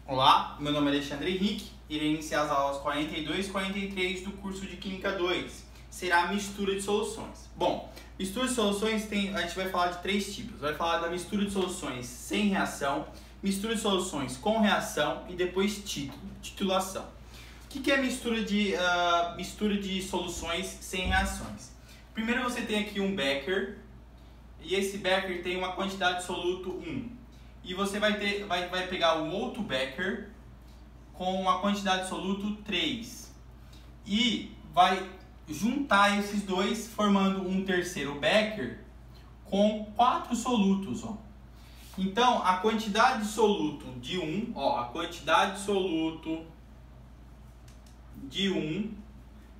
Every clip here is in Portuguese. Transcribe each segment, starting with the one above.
Olá, meu nome é Alexandre Henrique, irei iniciar as aulas 42 e 43 do curso de Química 2. Será a mistura de soluções. Bom, mistura de soluções a gente vai falar de três tipos. Vai falar da mistura de soluções sem reação, mistura de soluções com reação e depois titulação. O que é mistura de soluções sem reações? Primeiro você tem aqui um becker, e esse becker tem uma quantidade de soluto 1. E você vai pegar um outro becker com uma quantidade de soluto 3. E vai juntar esses dois, formando um terceiro becker com 4 solutos. Ó. Então, a quantidade de soluto de 1, ó, a quantidade de soluto de 1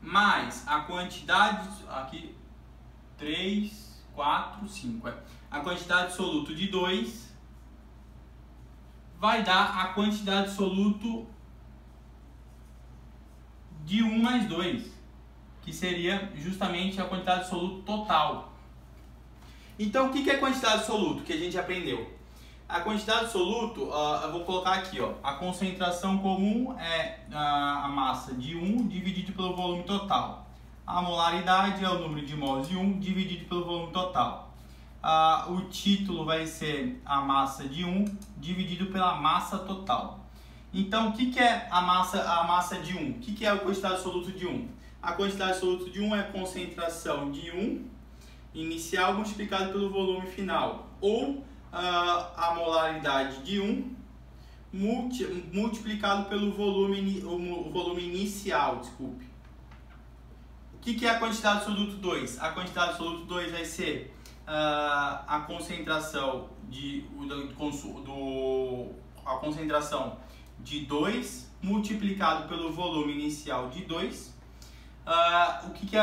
mais a quantidade, aqui, 3, 4, 5, a quantidade de soluto de 2 vai dar a quantidade de soluto de 1 mais 2, que seria justamente a quantidade de soluto total. Então, o que é a quantidade de soluto que a gente aprendeu? A quantidade de soluto, eu vou colocar aqui, ó, a concentração comum é a massa de 1 dividido pelo volume total. A molaridade é o número de mols de 1 dividido pelo volume total. O título vai ser a massa de 1 dividido pela massa total. Então, o que é a massa de 1? O que é a quantidade de soluto de 1? A quantidade de soluto de 1 é a concentração de 1 inicial multiplicado pelo volume final, ou a molaridade de 1 multiplicado pelo volume inicial, desculpe. O que é a quantidade de soluto 2? A quantidade de soluto 2 vai ser a concentração de 2 multiplicado pelo volume inicial de 2. O que é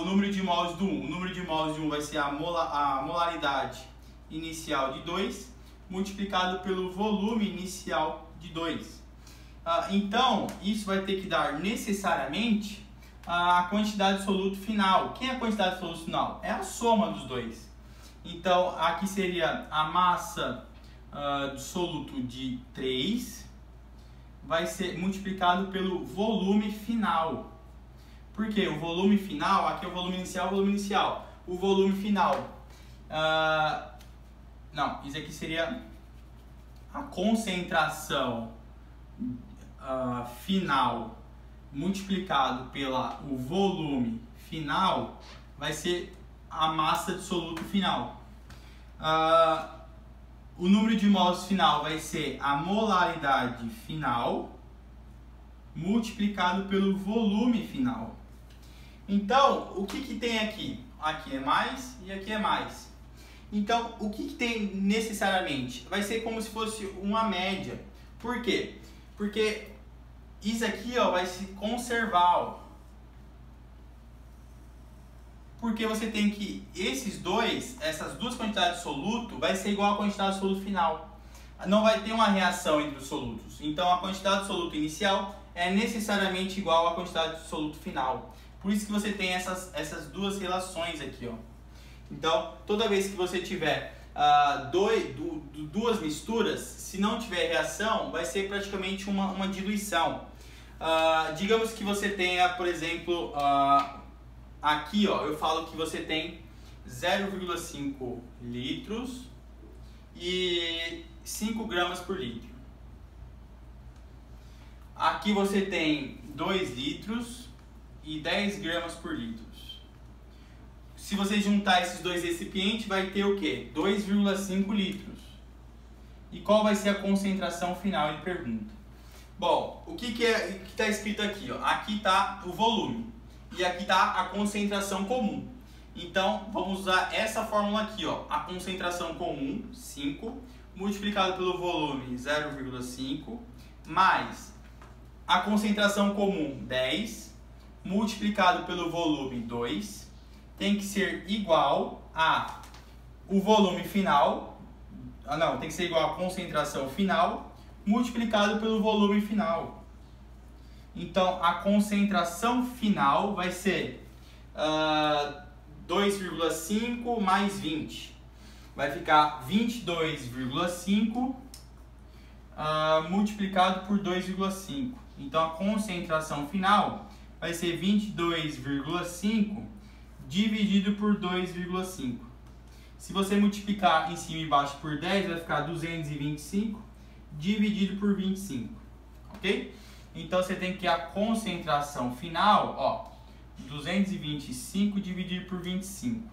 o número de mols do 1? O número de mols de 1 vai ser a molaridade inicial de 2 multiplicado pelo volume inicial de 2. Então, isso vai ter que dar necessariamente a quantidade de soluto final. Quem é a quantidade de soluto final? É a soma dos dois. Então, aqui seria a massa de soluto de 3 vai ser multiplicado pelo volume final. Por quê? O volume final, aqui é o volume inicial, o volume final. Não, isso aqui seria a concentração final multiplicado pelo volume final vai ser a massa de soluto final. O número de mols final vai ser a molaridade final multiplicado pelo volume final. Então, o que tem aqui? Aqui é mais e aqui é mais. Então, o que tem necessariamente? Vai ser como se fosse uma média. Por quê? Porque isso aqui, ó, vai se conservar. Ó. Porque você tem que essas duas quantidades de soluto vai ser igual à quantidade de soluto final. Não vai ter uma reação entre os solutos. Então, a quantidade de soluto inicial é necessariamente igual à quantidade de soluto final. Por isso que você tem essas duas relações aqui, ó. Então, toda vez que você tiver duas misturas, se não tiver reação, vai ser praticamente uma diluição. Digamos que você tenha, por exemplo, aqui, ó, eu falo que você tem 0,5 litros e 5 gramas por litro. Aqui você tem 2 litros e 10 gramas por litro. Se você juntar esses dois recipientes, vai ter o quê? 2,5 litros. E qual vai ser a concentração final? Ele pergunta. Bom, o que está escrito aqui? Ó? Aqui está o volume. E aqui está a concentração comum. Então, vamos usar essa fórmula aqui. Ó. A concentração comum, 5, multiplicado pelo volume, 0,5, mais a concentração comum, 10, multiplicado pelo volume, 2, tem que ser igual a o volume final, tem que ser igual a concentração final, multiplicado pelo volume final. Então, a concentração final vai ser 2,5 mais 20. Vai ficar 22,5 multiplicado por 2,5. Então a concentração final vai ser 22,5 dividido por 2,5. Se você multiplicar em cima e embaixo por 10, vai ficar 225 dividido por 25, ok? Então você tem que a concentração final, ó, 225 dividido por 25.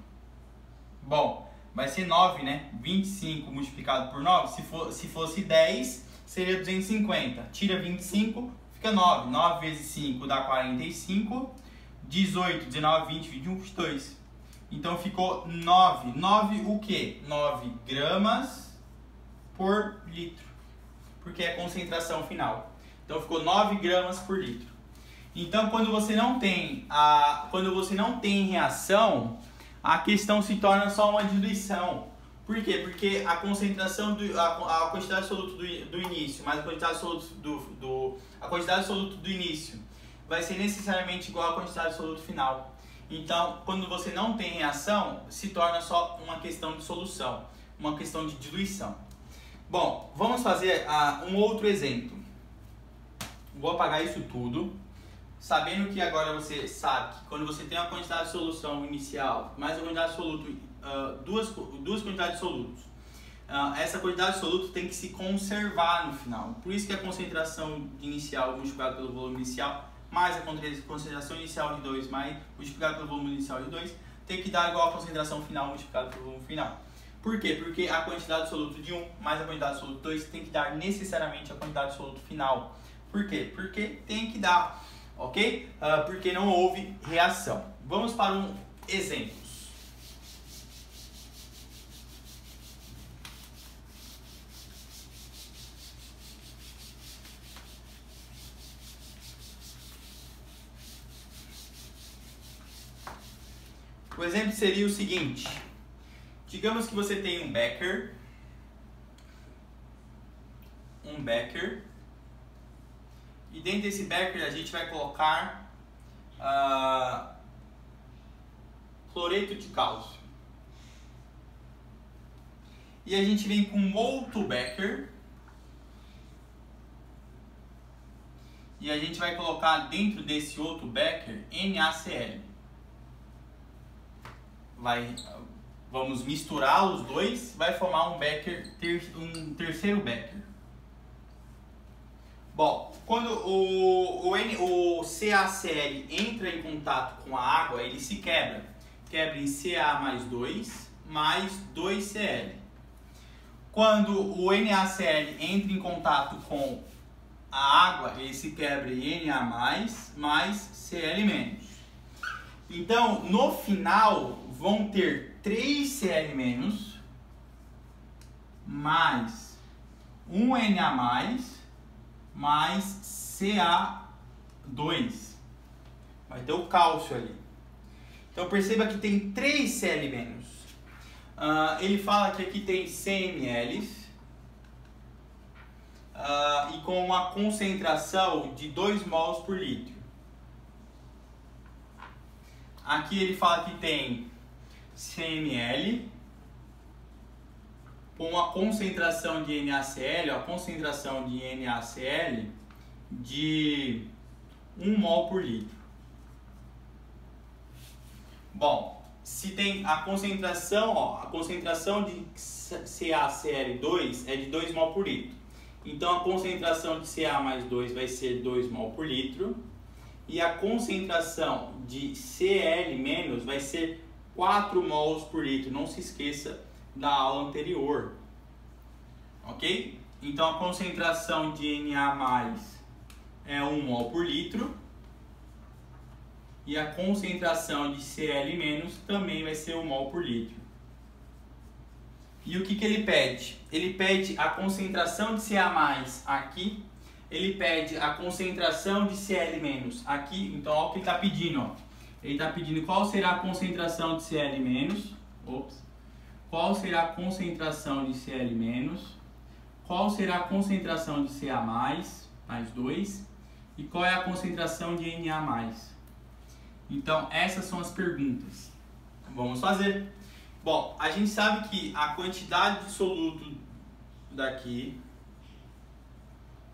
Bom, vai ser 9, né? 25 multiplicado por 9, se fosse 10, seria 250. Tira 25, fica 9. 9 vezes 5 dá 45. 18, 19, 20, 21, 22. Então ficou 9. 9 o quê? 9 gramas por litro. Porque é a concentração final. Então ficou 9 gramas por litro. Então quando você não tem reação, a questão se torna só uma diluição. Por quê? Porque a concentração a quantidade absoluta do início mais a quantidade absoluta do início vai ser necessariamente igual à quantidade absoluta final. Então, quando você não tem reação, se torna só uma questão de solução, uma questão de diluição. Bom, vamos fazer um outro exemplo. Vou apagar isso tudo, sabendo que agora você sabe que quando você tem uma quantidade de solução inicial mais a quantidade absoluta, duas quantidades de solutos, essa quantidade de soluto tem que se conservar no final. Por isso que a concentração inicial multiplicada pelo volume inicial mais a concentração inicial de 2 mais multiplicado pelo volume inicial de 2 tem que dar igual à concentração final multiplicada pelo volume final. Por quê? Porque a quantidade absoluta de 1 mais a quantidade absoluta de 2 tem que dar necessariamente a quantidade absoluta final. Por quê? Porque tem que dar, ok? Porque não houve reação. Vamos para um exemplo. O exemplo seria o seguinte: digamos que você tem um becker, e dentro desse becker a gente vai colocar cloreto de cálcio. E a gente vem com outro becker e a gente vai colocar dentro desse outro becker NaCl. Vamos misturar os dois, vai formar um terceiro becker. Bom, quando o CaCl entra em contato com a água, ele se quebra em Ca mais 2 mais 2Cl. Quando o NaCl entra em contato com a água, ele se quebra em Na mais Cl-. Então, no final, vão ter 3Cl- mais 1Na mais Ca2. Vai ter o cálcio ali. Então, perceba que tem 3Cl-. Ele fala que aqui tem 100 ml e com uma concentração de 2 mols por litro. Aqui ele fala que tem 100 ml com uma concentração de NaCl, a concentração de NaCl de 1 mol por litro. Bom, se tem a concentração, a concentração de CaCl2 é de 2 mol por litro. Então a concentração de Ca mais 2 vai ser 2 mol por litro. E a concentração de Cl- vai ser 4 mols por litro. Não se esqueça da aula anterior. Ok? Então a concentração de Na é 1 mol por litro. E a concentração de Cl- também vai ser 1 mol por litro. E o que ele pede? Ele pede a concentração de Ca+ aqui. Ele pede a concentração de Cl- aqui. Então, olha o que ele está pedindo. Ó. Ele está pedindo qual será a concentração de Cl-. Qual será a concentração de Cl-. Qual será a concentração de Ca+, mais 2. E qual é a concentração de Na+. Então, essas são as perguntas. Vamos fazer. Bom, a gente sabe que a quantidade de soluto daqui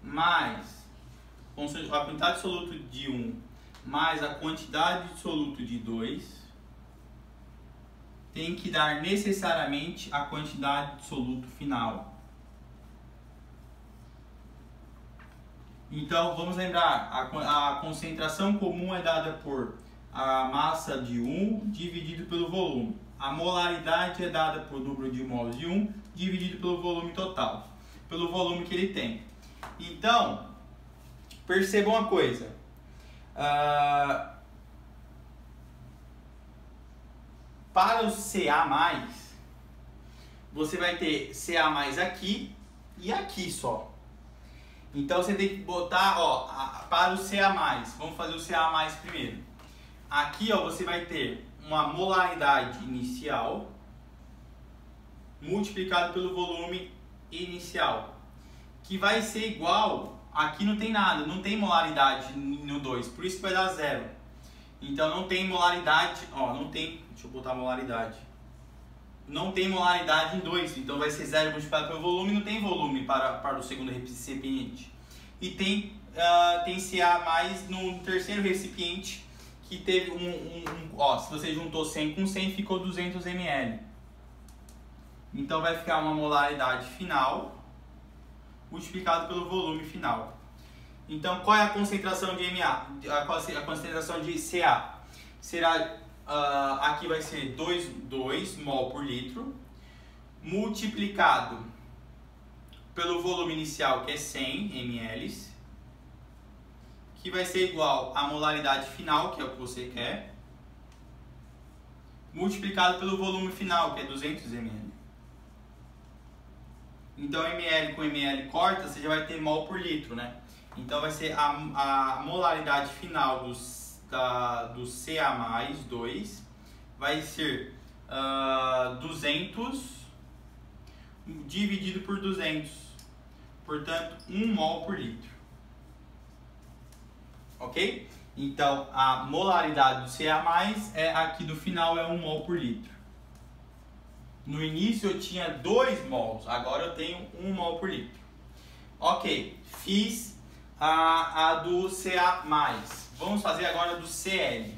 mais a quantidade de soluto de 1 mais a quantidade de soluto de 2 tem que dar necessariamente a quantidade de soluto final. Então, vamos lembrar, a concentração comum é dada por a massa de 1 dividido pelo volume. A molaridade é dada por número de mols de 1 dividido pelo volume total, pelo volume que ele tem. Então, perceba uma coisa. Para o Ca+, você vai ter Ca+ aqui e aqui só. Então você tem que botar, ó, para o Ca+, vamos fazer o Ca+ primeiro. Aqui, ó, você vai ter uma molaridade inicial multiplicado pelo volume inicial, que vai ser igual, aqui não tem nada, não tem molaridade no 2, por isso que vai dar 0. Então não tem molaridade, ó, não tem, deixa eu botar molaridade. Não tem molaridade em 2, então vai ser 0 multiplicado pelo volume, não tem volume para o segundo recipiente. E tem Ca+ no terceiro recipiente, que teve ó, se você juntou 100 com 100, ficou 200 ml. Então vai ficar uma molaridade final multiplicado pelo volume final. Então qual é a concentração de Ma? A concentração de Ca será, aqui vai ser 2 mol por litro, multiplicado pelo volume inicial, que é 100 ml, que vai ser igual à molaridade final, que é o que você quer, multiplicado pelo volume final, que é 200 ml. Então ml com ml corta, você já vai ter mol por litro, né? Então vai ser a molaridade final do Ca+2 vai ser 200 dividido por 200, portanto 1 mol por litro. Ok? Então a molaridade do Ca+ aqui do final é 1 mol por litro. No início eu tinha 2 mols, agora eu tenho 1 mol por litro. Ok, fiz a do Ca+. Vamos fazer agora do Cl.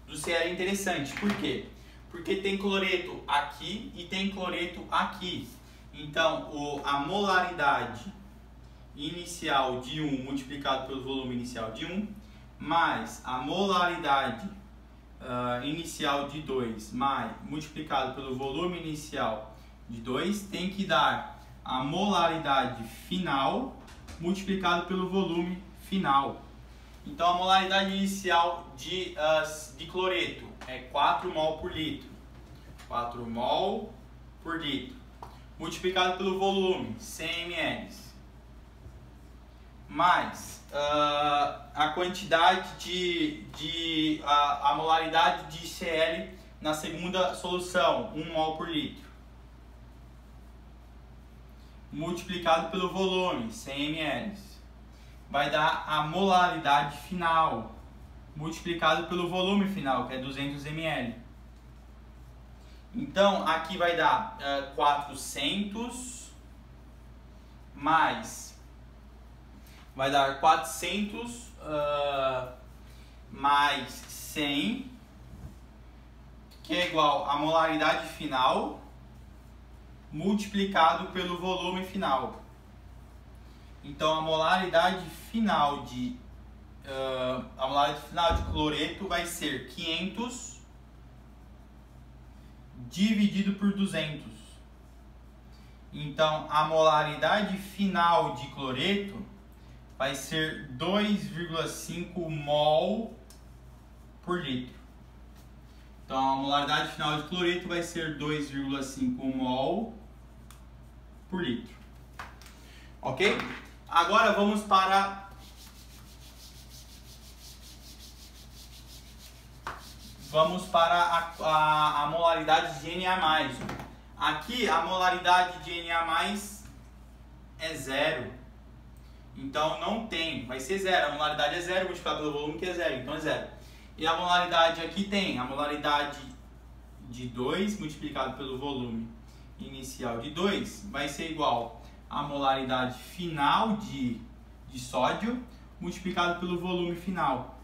Do Cl é interessante, por quê? Porque tem cloreto aqui e tem cloreto aqui. Então a molaridade inicial de 1 multiplicado pelo volume inicial de 1 mais a molaridade inicial de 2 multiplicado pelo volume inicial de 2 tem que dar a molaridade final multiplicado pelo volume final. Então a molaridade inicial de cloreto é 4 mol por litro. 4 mol por litro. Multiplicado pelo volume, 100 ml. Mais a quantidade a molaridade de Cl na segunda solução, 1 mol por litro. Multiplicado pelo volume, 100 ml. Vai dar a molaridade final, multiplicado pelo volume final, que é 200 ml. Então, aqui vai dar 400 mais, vai dar 400 mais 100, que é igual a molaridade final, multiplicado pelo volume final. Então a molaridade final de cloreto vai ser 500 dividido por 200. Então a molaridade final de cloreto vai ser 2,5 mol por litro. Então a molaridade final de cloreto vai ser 2,5 mol por litro. Ok? Agora vamos para a molaridade de Na+. Aqui a molaridade de Na+ é 0. Então não tem, vai ser 0. A molaridade é 0 multiplicado pelo volume, que é 0, então é 0. E a molaridade aqui tem a molaridade de 2 multiplicado pelo volume inicial de 2 vai ser igual a molaridade final de sódio multiplicado pelo volume final.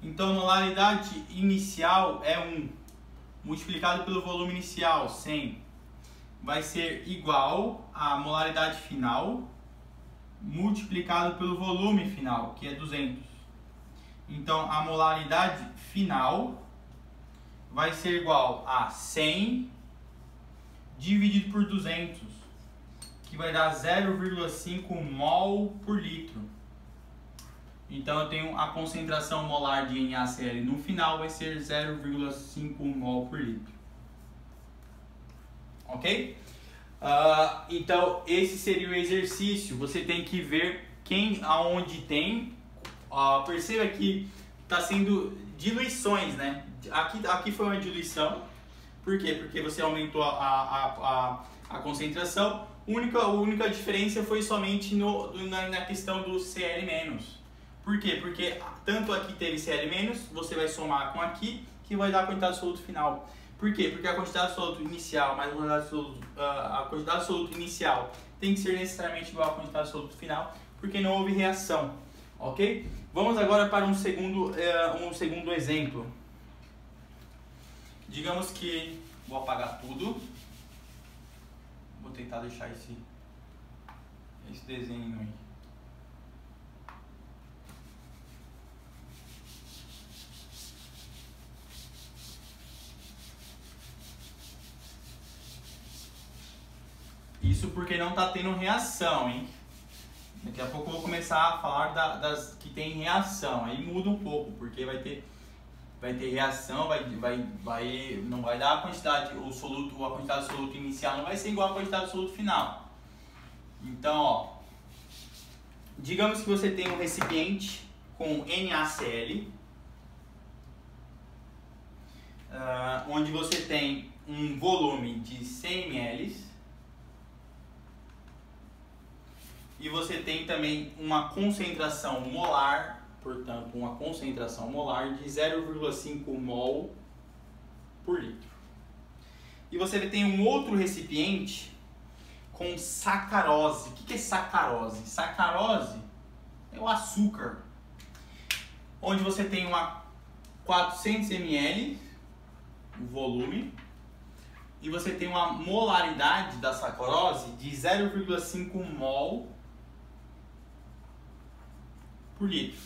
Então, a molaridade inicial é 1, multiplicado pelo volume inicial, 100, vai ser igual à molaridade final multiplicado pelo volume final, que é 200. Então, a molaridade final vai ser igual a 100 dividido por 200, que vai dar 0,5 mol por litro. Então, eu tenho a concentração molar de NaCl no final vai ser 0,5 mol por litro. Ok? Então, esse seria o exercício. Você tem que ver aonde tem. Perceba que está sendo diluições, né? Aqui foi uma diluição. Por quê? Porque você aumentou a concentração. A única diferença foi somente na questão do Cl-. Por quê? Porque tanto aqui teve Cl-, você vai somar com aqui, que vai dar a quantidade de soluto final. Por quê? Porque a quantidade de soluto inicial mais a quantidade de soluto inicial tem que ser necessariamente igual à quantidade de soluto final, porque não houve reação. Ok? Vamos agora para um segundo exemplo. Digamos que vou apagar tudo. Vou tentar deixar esse desenho aí. Isso porque não está tendo reação, hein? Daqui a pouco eu vou começar a falar das que tem reação. Aí muda um pouco, porque vai ter reação, não vai dar a quantidade, a quantidade de soluto inicial não vai ser igual à quantidade de soluto final. Então, digamos que você tem um recipiente com NaCl, onde você tem um volume de 100 ml. E você tem também uma concentração molar, portanto, uma concentração molar de 0,5 mol por litro. E você tem um outro recipiente com sacarose. O que é sacarose? Sacarose é o açúcar, onde você tem uma 400 ml, o volume, e você tem uma molaridade da sacarose de 0,5 mol por litro.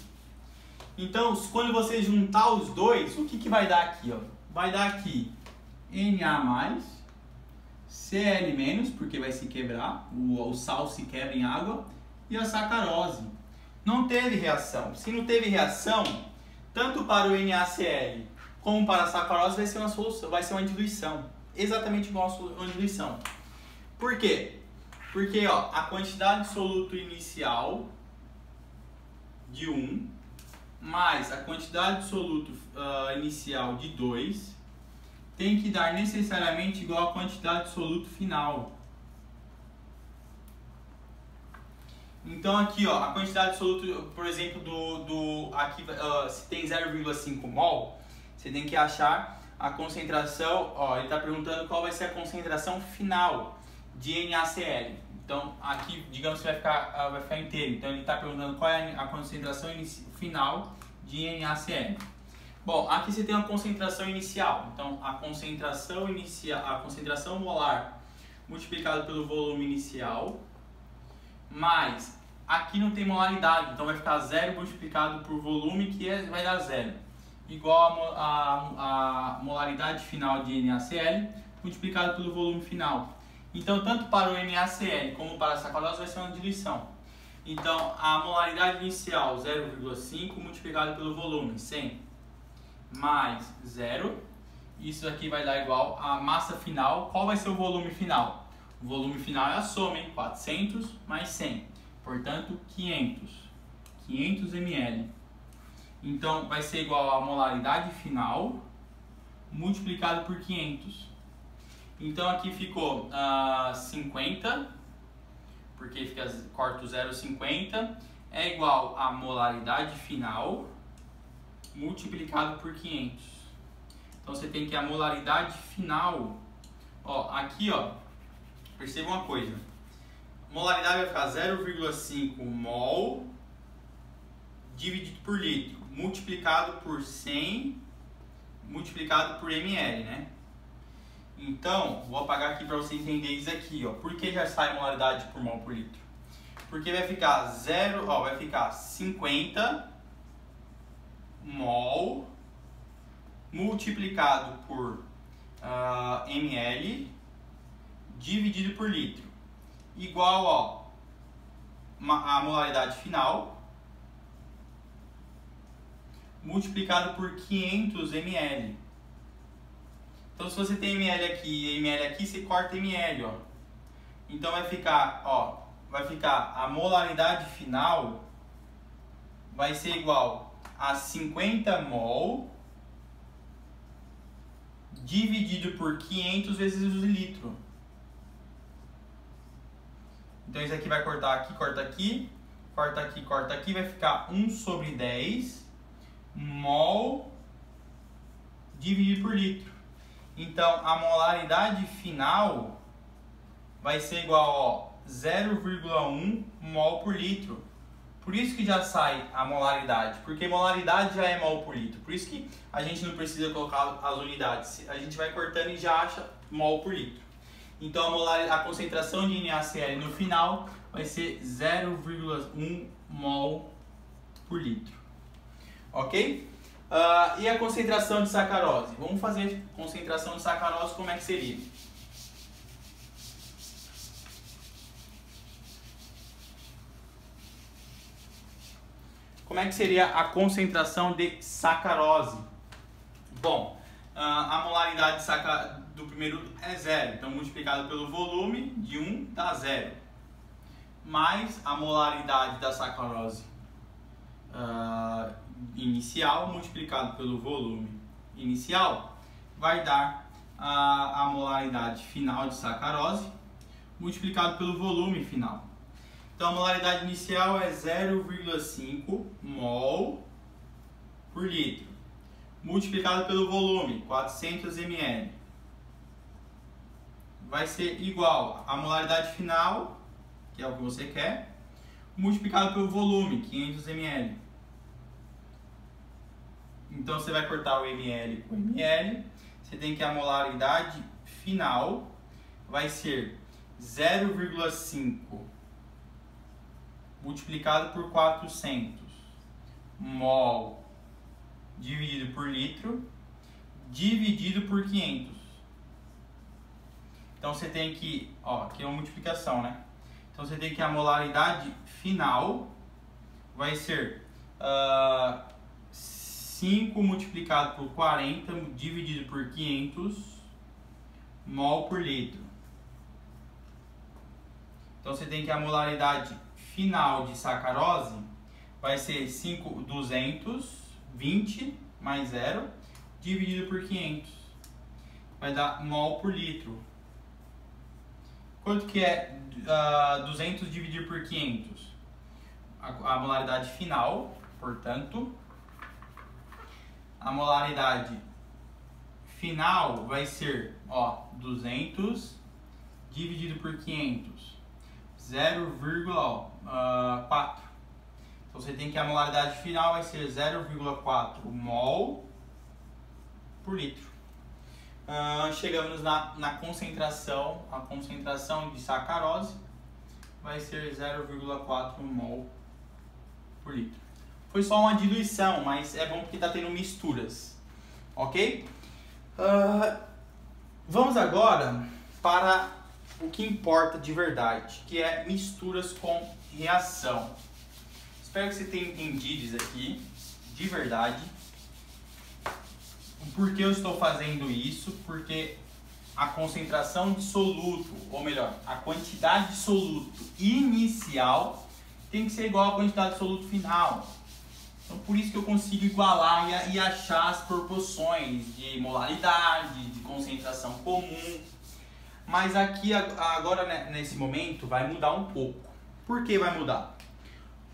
Então, quando você juntar os dois, o que vai dar aqui? Vai dar aqui Na+, Cl-, porque vai se quebrar, o sal se quebra em água, e a sacarose. Não teve reação. Se não teve reação, tanto para o NaCl como para a sacarose vai ser uma solução, vai ser uma diluição. Exatamente igual a uma diluição. Por quê? Porque a quantidade de soluto inicial de 1 mais a quantidade de soluto inicial de 2 tem que dar necessariamente igual à quantidade de soluto final. Então aqui a quantidade de soluto, por exemplo, aqui se tem 0,5 mol, você tem que achar a concentração, ele está perguntando qual vai ser a concentração final de NaCl. Então, aqui, digamos que vai ficar inteiro. Então, ele está perguntando qual é a concentração final de NaCl. Bom, aqui você tem uma concentração inicial. Então, a concentração molar multiplicada pelo volume inicial, mais, aqui não tem molaridade, então vai ficar 0 multiplicado por volume, vai dar 0. Igual a molaridade final de NaCl multiplicado pelo volume final. Então, tanto para o NaCl como para a sacarose vai ser uma diluição. Então, a molaridade inicial 0,5 multiplicado pelo volume 100 mais 0. Isso aqui vai dar igual a massa final. Qual vai ser o volume final? O volume final é a soma, hein? 400 mais 100. Portanto, 500 ml. Então, vai ser igual a molaridade final multiplicado por 500. Então, aqui ficou 50, porque corta o 0,50, é igual a molaridade final multiplicado por 500. Então, você tem que a molaridade final, aqui, perceba uma coisa. molaridade vai ficar 0,5 mol dividido por litro, multiplicado por 100, multiplicado por ml, né? Então, vou apagar aqui para você entender isso aqui, ó. Por que já sai molaridade por mol por litro? Porque vai ficar vai ficar 50 mol multiplicado por ml dividido por litro, igual, ó, a molaridade final multiplicado por 500 ml. Então, se você tem ml aqui e ml aqui, você corta ml, ó. Então vai ficar, ó, a molaridade final vai ser igual a 50 mol dividido por 500 vezes o litro. Então isso aqui vai cortar aqui, corta aqui, corta aqui, corta aqui, vai ficar 1 sobre 10 mol dividido por litro. Então a molaridade final vai ser igual a 0,1 mol por litro. Por isso que já sai a molaridade, porque molaridade já é mol por litro. Por isso que a gente não precisa colocar as unidades. A gente vai cortando e já acha mol por litro. Então a concentração de NaCl no final vai ser 0,1 mol por litro. Ok? E a concentração de sacarose? Vamos fazer concentração de sacarose, como é que seria? Como é que seria a concentração de sacarose? Bom, a molaridade do primeiro é 0, então multiplicado pelo volume de 1 dá 0. Mais a molaridade da sacarose inicial multiplicado pelo volume inicial vai dar a molaridade final de sacarose multiplicado pelo volume final. Então a molaridade inicial é 0,5 mol por litro, multiplicado pelo volume, 400 ml. Vai ser igual a molaridade final, que é o que você quer, multiplicado pelo volume, 500 ml. Então você vai cortar o ml com ml, você tem que a molaridade final vai ser 0,5 multiplicado por 400 mol dividido por litro dividido por 500. Então você tem que, ó, aqui é uma multiplicação, né? Então você tem que a molaridade final vai ser 5 multiplicado por 40 dividido por 500 mol por litro. Então você tem que a molaridade final de sacarose vai ser 220 mais 0 dividido por 500. Vai dar mol por litro. Quanto que é 200 dividido por 500? A molaridade final, portanto, a molaridade final vai ser, ó, 200 dividido por 500, 0,4. Então você tem que a molaridade final vai ser 0,4 mol por litro. Chegamos na concentração, a concentração de sacarose vai ser 0,4 mol por litro. Foi só uma diluição, mas é bom porque está tendo misturas, ok? Vamos agora para o que importa de verdade, que é misturas com reação. Espero que você tenha entendido isso aqui, de verdade. Por que eu estou fazendo isso? Porque a concentração de soluto, ou melhor, a quantidade de soluto inicial tem que ser igual à quantidade de soluto final. Então por isso que eu consigo igualar e achar as proporções de molaridade, de concentração comum. Mas aqui agora nesse momento vai mudar um pouco. Por que vai mudar?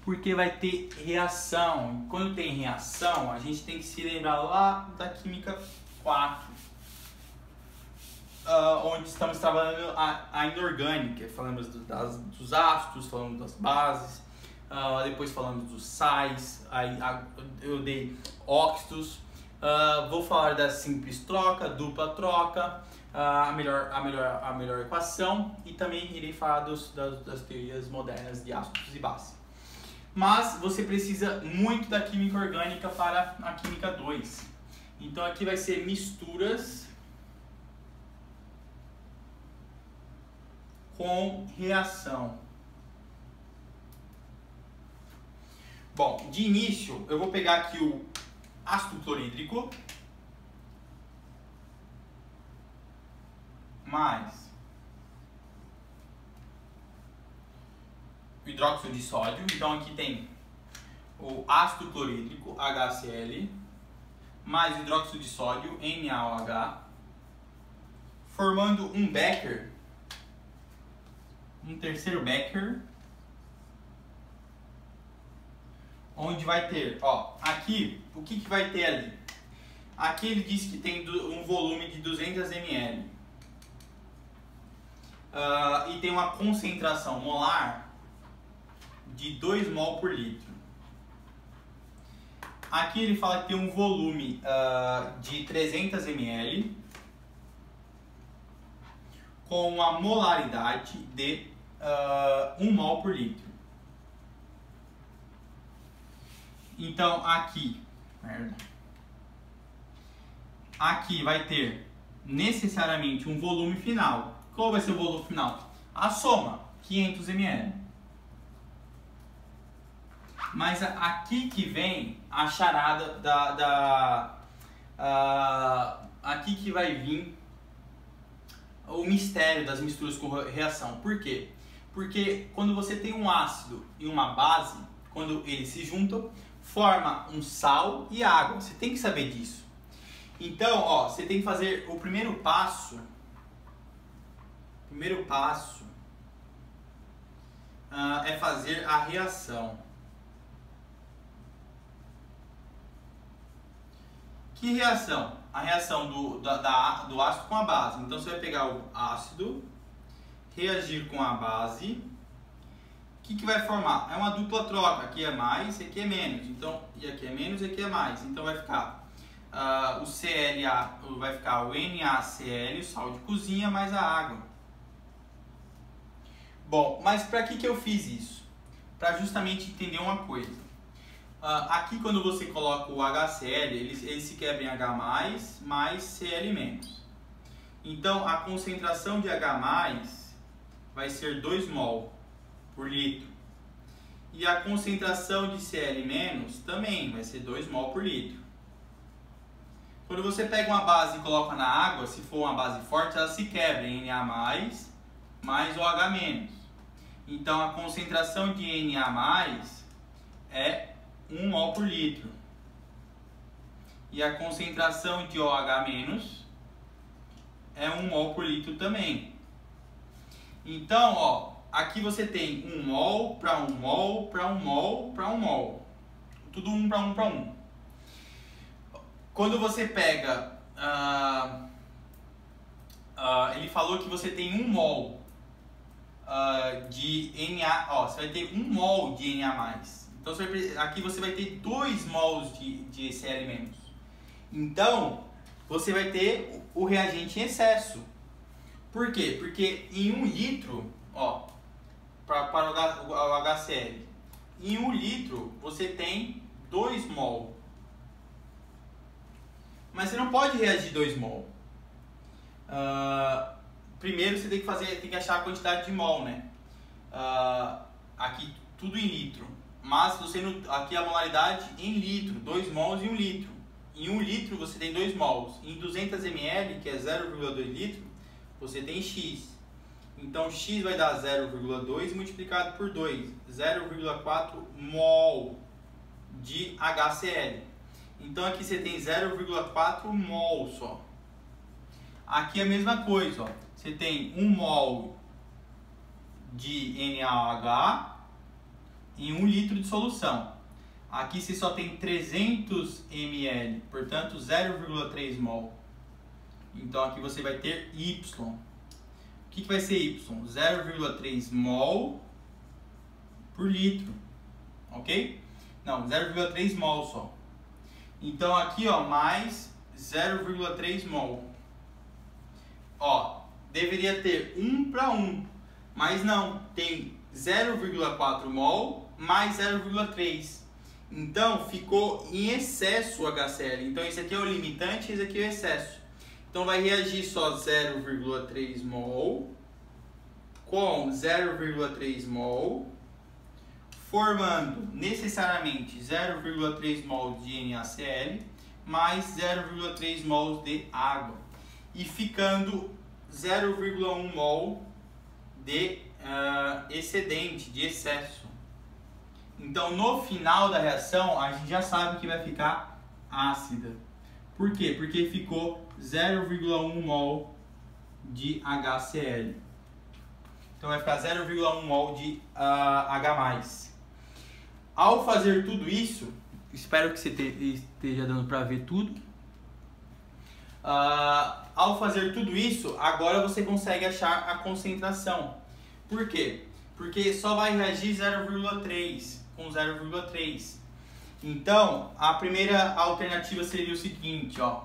Porque vai ter reação. Quando tem reação, a gente tem que se lembrar lá da química 4. onde estamos trabalhando a inorgânica. Falamos dos ácidos, falamos das bases, depois falamos dos sais, eu dei óxidos. Vou falar da simples troca, dupla troca, a melhor equação, e também irei falar das teorias modernas de ácidos e bases. Mas você precisa muito da química orgânica para a química 2. Então aqui vai ser misturas com reação. Bom, de início eu vou pegar aqui o ácido clorídrico mais o hidróxido de sódio. Então aqui tem o ácido clorídrico, HCl, mais o hidróxido de sódio, NaOH, formando um Becker, um terceiro Becker, onde vai ter, aqui, o que vai ter ali? Aqui ele diz que tem um volume de 200 ml e tem uma concentração molar de 2 mol por litro. Aqui ele fala que tem um volume de 300 ml com uma molaridade de 1 mol por litro. Então aqui vai ter necessariamente um volume final. Qual vai ser o volume final? A soma, 500 ml. Mas aqui que vem a charada aqui que vai vir o mistério das misturas com reação. Por quê? Porque quando você tem um ácido e uma base, quando eles se juntam, forma um sal e água. Você tem que saber disso. Então, você tem que fazer o primeiro passo. É fazer a reação. Que reação? A reação do ácido com a base. Então você vai pegar o ácido, reagir com a base. O que vai formar? É uma dupla troca. Aqui é mais, aqui é menos. Então, e aqui é menos, e aqui é mais. Então vai ficar o CLA, vai ficar o NaCl, o sal de cozinha, mais a água. Bom, mas para que eu fiz isso? Para justamente entender uma coisa. Aqui quando você coloca o HCl, ele se quebra em H+, mais Cl-. Então a concentração de H+, vai ser 2 mol por litro. E a concentração de Cl- também vai ser 2 mol por litro. Quando você pega uma base e coloca na água, se for uma base forte, ela se quebra em Na+, mais OH-. Então a concentração de Na+, é 1 mol por litro. E a concentração de OH- é 1 mol por litro também. Então, aqui você tem 1 mol para 1 mol para 1 mol para 1 mol. Tudo 1 para 1 para 1. Quando você pega... ele falou que você tem 1 mol de Na... você vai ter 1 mol de Na+. Então aqui você vai ter 2 mols de Cl-. Então, você vai ter o reagente em excesso. Por quê? Porque em 1 litro, para o HCl, em 1 litro você tem 2 mol. Mas você não pode reagir 2 mol. Primeiro você tem que achar a quantidade de mol, né? Aqui tudo em litro. Mas aqui a molaridade em litro, 2 mols em 1 litro. Em 1 litro você tem 2 mols. Em 200 ml, que é 0,2 litro, você tem X. Então X vai dar 0,2 multiplicado por 2. 0,4 mol de HCl. Então aqui você tem 0,4 mol só. Aqui é a mesma coisa. Você tem 1 mol de NaOH em 1 litro de solução. Aqui você só tem 300 ml, portanto 0,3 mol. Então aqui você vai ter Y. O que vai ser Y? 0,3 mol por litro. Ok? Não, 0,3 mol só. Então aqui, ó, mais 0,3 mol. Ó, deveria ter 1 para 1, mas não, tem 0,4 mol mais 0,3. Então ficou em excesso o HCl. Então esse aqui é o limitante e esse aqui é o excesso. Então vai reagir só 0,3 mol com 0,3 mol, formando necessariamente 0,3 mol de NaCl mais 0,3 mols de água e ficando 0,1 mol de excedente, de excesso. Então no final da reação a gente já sabe que vai ficar ácida. Por quê? Porque ficou 0,1 mol de HCl. Então vai ficar 0,1 mol de H+. Ao fazer tudo isso, espero que você esteja dando para ver tudo. Ao fazer tudo isso, agora você consegue achar a concentração. Por quê? Porque só vai reagir 0,3 com 0,3. Então, a primeira alternativa seria o seguinte, ó,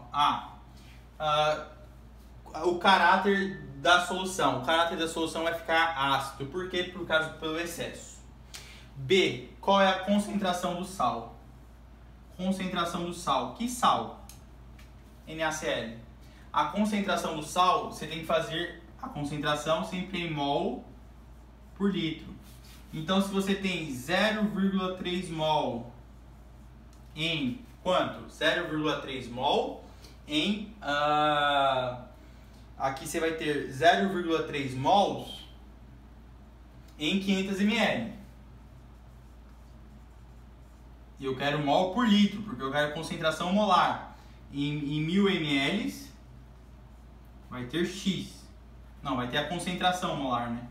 o caráter da solução. O caráter da solução vai ficar ácido. Por quê? Pelo excesso. B. Qual é a concentração do sal? Concentração do sal. Que sal? NaCl. A concentração do sal, você tem que fazer a concentração sempre em mol por litro. Então, se você tem 0,3 mol em quanto? 0,3 mol em... aqui você vai ter 0,3 mols em 500 ml. E eu quero mol por litro, porque eu quero concentração molar. Em 1000 ml vai ter X. Não, vai ter a concentração molar, né?